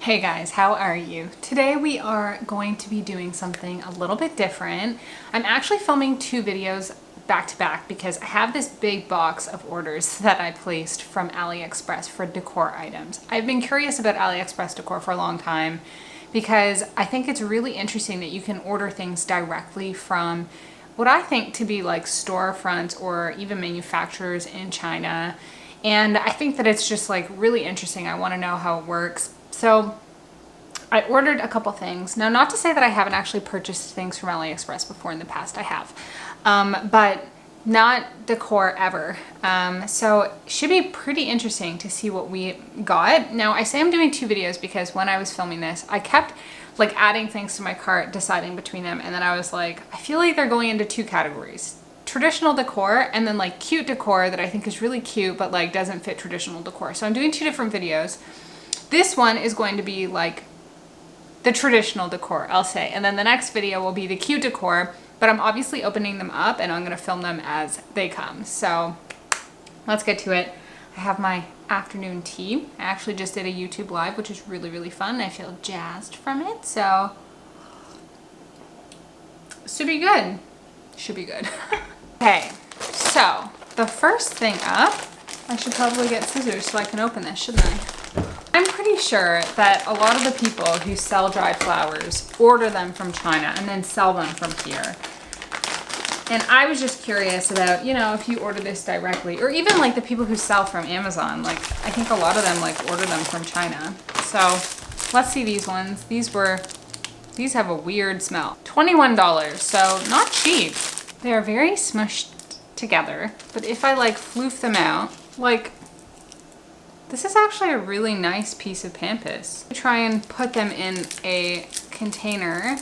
Hey guys, how are you? Today we are going to be doing something a little bit different. I'm actually filming two videos back to back because I have this big box of orders that I placed from AliExpress for decor items. I've been curious about AliExpress Decor for a long time because I think it's really interesting that you can order things directly from what I think to be like storefronts or even manufacturers in China. And I think that it's just like really interesting. I want to know how it works. So I ordered a couple things. Now, not to say that I haven't actually purchased things from AliExpress before in the past, I have, but not decor ever. So it should be pretty interesting to see what we got. Now, I say I'm doing two videos because when I was filming this, I kept like adding things to my cart, deciding between them. And then I was like, I feel like they're going into two categories. Traditional decor and then like cute decor that I think is really cute, but like doesn't fit traditional decor. So I'm doing two different videos. This one is going to be like the traditional decor, I'll say. And then the next video will be the cute decor, but I'm obviously opening them up and I'm gonna film them as they come. So let's get to it. I have my afternoon tea. I actually just did a YouTube live, which is really, really fun. I feel jazzed from it, so should be good. Should be good. Okay, so the first thing up, I should probably get scissors so I can open this, shouldn't I? I'm pretty sure that a lot of the people who sell dried flowers order them from China and then sell them from here. And I was just curious about, you know, if you order this directly, or even like the people who sell from Amazon, like I think a lot of them like order them from China. So let's see these ones. These have a weird smell. $21, so not cheap. They are very smushed together, but if I like floof them out, like, this is actually a really nice piece of pampas. I try and put them in a container,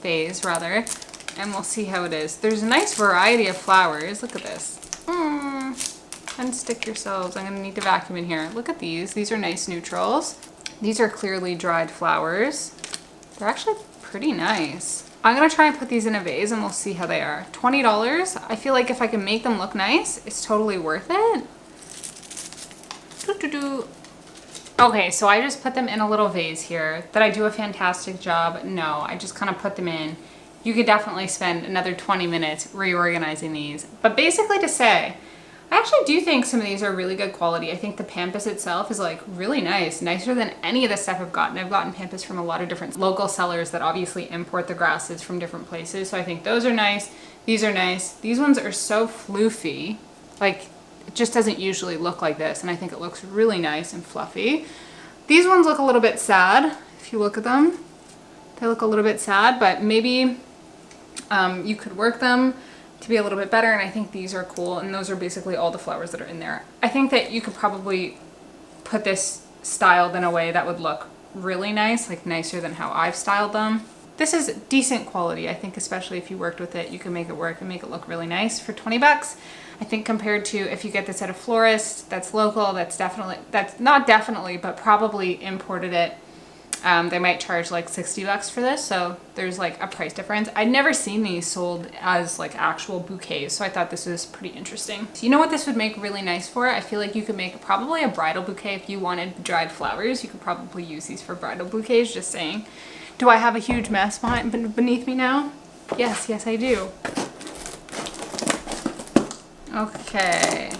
vase rather, and we'll see how it is. There's a nice variety of flowers. Look at this. Unstick yourselves. I'm gonna need to vacuum in here. Look at these. These are nice neutrals. These are clearly dried flowers. They're actually pretty nice. I'm gonna try and put these in a vase and we'll see how they are. $20. I feel like if I can make them look nice, it's totally worth it. Okay, so I just put them in a little vase here. Did I do a fantastic job? No, I just kind of put them in. You could definitely spend another 20 minutes reorganizing these. But basically to say, I actually do think some of these are really good quality. I think the pampas itself is like really nice, nicer than any of the stuff I've gotten. I've gotten pampas from a lot of different local sellers that obviously import the grasses from different places. So I think those are nice. These are nice. These ones are so floofy. Like, it just doesn't usually look like this, and I think it looks really nice and fluffy. These ones look a little bit sad. If you look at them, they look a little bit sad, but maybe you could work them to be a little bit better, and I think these are cool, and those are basically all the flowers that are in there. I think that you could probably put this styled in a way that would look really nice, like nicer than how I've styled them. This is decent quality. I think especially if you worked with it, you can make it work and make it look really nice for 20 bucks. I think compared to if you get this at a florist that's local, that's not definitely, but probably imported it, they might charge like 60 bucks for this. So there's like a price difference. I'd never seen these sold as like actual bouquets, so I thought this was pretty interesting. So you know what this would make really nice for? I feel like you could make probably a bridal bouquet. If you wanted dried flowers, you could probably use these for bridal bouquets, just saying. Do I have a huge mess beneath me now? Yes, yes I do. Okay.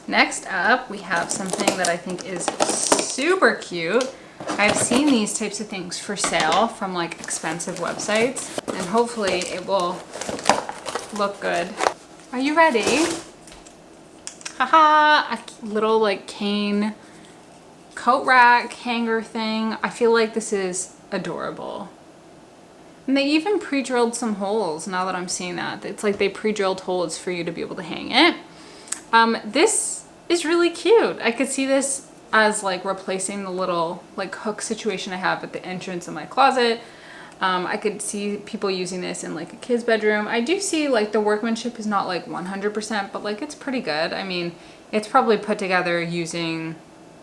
Next up, we have something that I think is super cute. I've seen these types of things for sale from like expensive websites, and hopefully it will look good. Are you ready? Haha, a little like cane coat rack hanger thing. I feel like this is adorable. And they even pre-drilled some holes now that I'm seeing that. It's like they pre-drilled holes for you to be able to hang it. This is really cute. I could see this as like replacing the little like hook situation I have at the entrance of my closet. I could see people using this in like a kid's bedroom. I do see like the workmanship is not like 100%, but like it's pretty good. I mean, it's probably put together using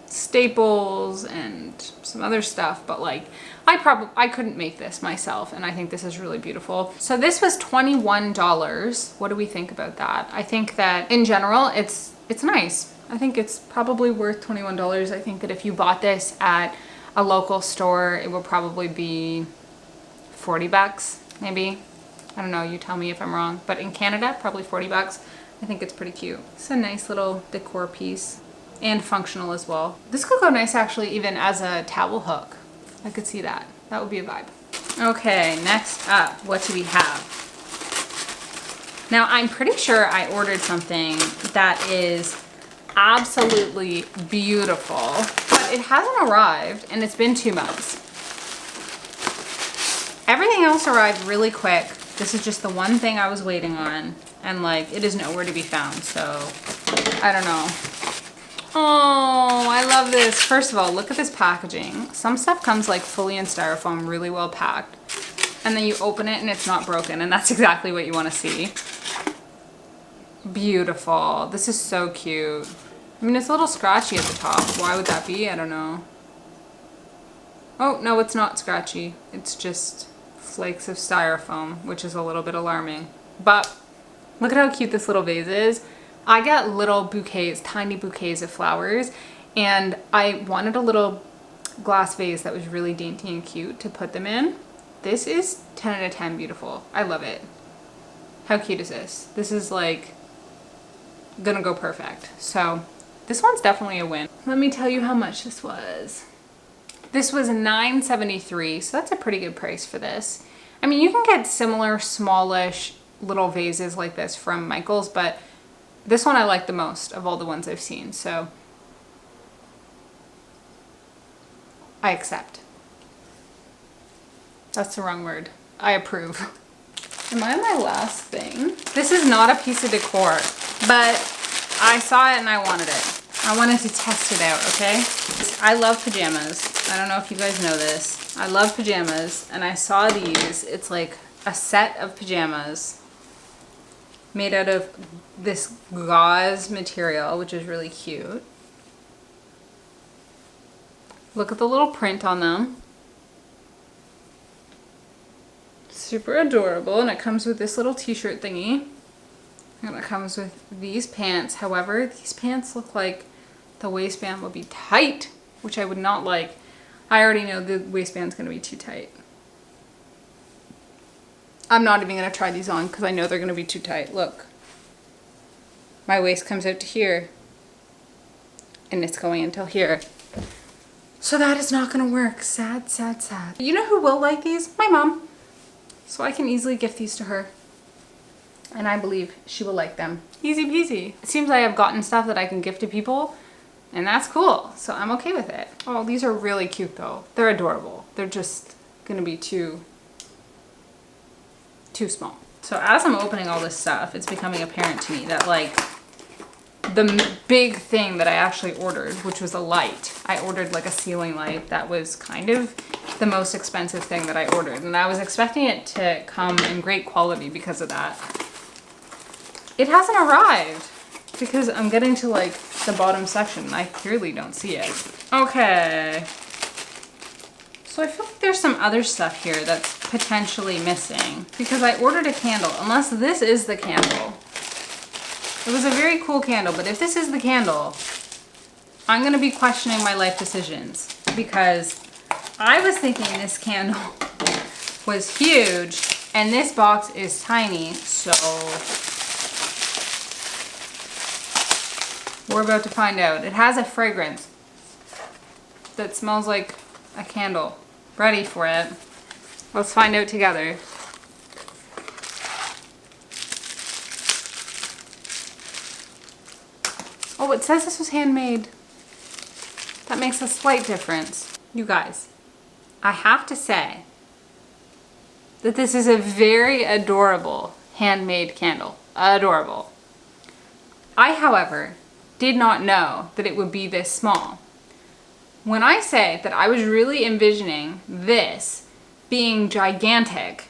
staples and some other stuff, but like I couldn't make this myself, and I think this is really beautiful. So this was $21. What do we think about that? I think that in general it's nice. I think it's probably worth $21. I think that if you bought this at a local store, it will probably be 40 bucks, maybe. I don't know, you tell me if I'm wrong. But in Canada, probably 40 bucks. I think it's pretty cute. It's a nice little decor piece and functional as well. This could go nice actually even as a towel hook. I could see that. That would be a vibe. Okay, next up, what do we have? Now, I'm pretty sure I ordered something that is absolutely beautiful, but it hasn't arrived and it's been 2 months. Everything else arrived really quick. This is just the one thing I was waiting on, and like it is nowhere to be found, so I don't know. Oh, I love this. First of all, look at this packaging. Some stuff comes like fully in styrofoam, really well packed, and then you open it and it's not broken, and that's exactly what you want to see. Beautiful. This is so cute. I mean, it's a little scratchy at the top. Why would that be? I don't know. Oh, no, it's not scratchy. It's just flakes of styrofoam, which is a little bit alarming. But look at how cute this little vase is. I got little bouquets, tiny bouquets of flowers, and I wanted a little glass vase that was really dainty and cute to put them in. This is 10 out of 10 beautiful. I love it. How cute is this? This is like gonna go perfect. So this one's definitely a win. Let me tell you how much this was. This was $9.73, so that's a pretty good price for this. I mean, you can get similar smallish little vases like this from Michael's, but this one I like the most of all the ones I've seen, so I accept. That's the wrong word. I approve. Am I on my last thing? This is not a piece of decor, but I saw it and I wanted it. I wanted to test it out, okay? I love pajamas. I don't know if you guys know this. I love pajamas, and I saw these. It's like a set of pajamas made out of this gauze material, which is really cute. Look at the little print on them. Super adorable, and it comes with this little t-shirt thingy. And it comes with these pants. However, these pants look like the waistband will be tight, which I would not like. I already know the waistband's gonna be too tight. I'm not even gonna try these on because I know they're gonna be too tight. Look. My waist comes out to here. And it's going until here. So that is not gonna work. Sad, sad, sad. You know who will like these? My mom. So I can easily gift these to her. And I believe she will like them. Easy peasy. It seems like I've gotten stuff that I can gift to people, and that's cool. So I'm okay with it. Oh, these are really cute though. They're adorable. They're just gonna be too small. So as I'm opening all this stuff, it's becoming apparent to me that like the big thing that I actually ordered, which was a light. I ordered like a ceiling light that was kind of the most expensive thing that I ordered, and I was expecting it to come in great quality because of that. It hasn't arrived because I'm getting to like the bottom section and I clearly don't see it. Okay. So I feel like there's some other stuff here that's potentially missing because I ordered a candle, unless this is the candle. It was a very cool candle, but if this is the candle, I'm gonna be questioning my life decisions because I was thinking this candle was huge and this box is tiny, so we're about to find out. It has a fragrance that smells like a candle. Ready for it. Let's find out together. Oh, it says this was handmade. That makes a slight difference. You guys, I have to say that this is a very adorable handmade candle. Adorable. I, however, did not know that it would be this small. When I say that I was really envisioning this being gigantic,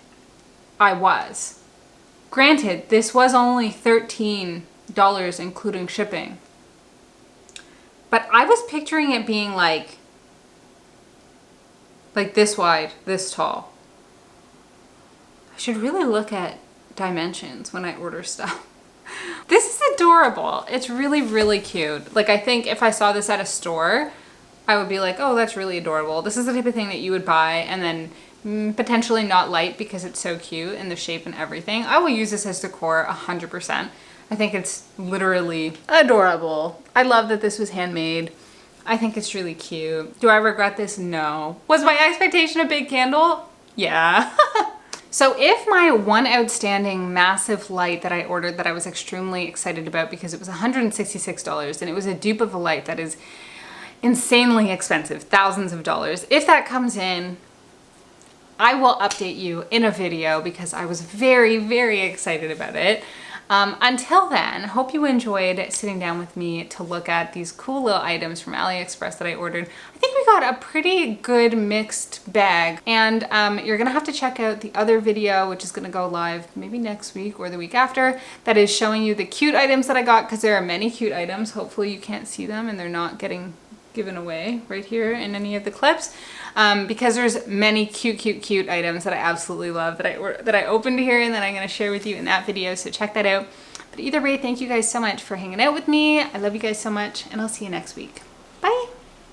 I was. Granted, this was only $13 including shipping. But I was picturing it being like this wide, this tall. I should really look at dimensions when I order stuff. This is adorable. It's really, really cute. Like, I think if I saw this at a store, I would be like, oh, that's really adorable. This is the type of thing that you would buy and then potentially not light because it's so cute and the shape and everything. I will use this as decor 100%. I think it's literally adorable. I love that this was handmade. I think it's really cute. Do I regret this? No. Was my expectation a big candle? Yeah. So if my one outstanding massive light that I ordered that I was extremely excited about because it was $166 and it was a dupe of a light that is insanely expensive, thousands of dollars. If that comes in, I will update you in a video because I was very, very excited about it. Until then, hope you enjoyed sitting down with me to look at these cool little items from AliExpress that I ordered. I think we got a pretty good mixed bag, and you're gonna have to check out the other video, which is gonna go live maybe next week or the week after, that is showing you the cute items that I got, because there are many cute items. Hopefully you can't see them and they're not getting given away right here in any of the clips, because there's many cute items that I absolutely love that I opened here and that I'm going to share with you in that video, so check that out. But either way, thank you guys so much for hanging out with me. I love you guys so much, and I'll see you next week. Bye.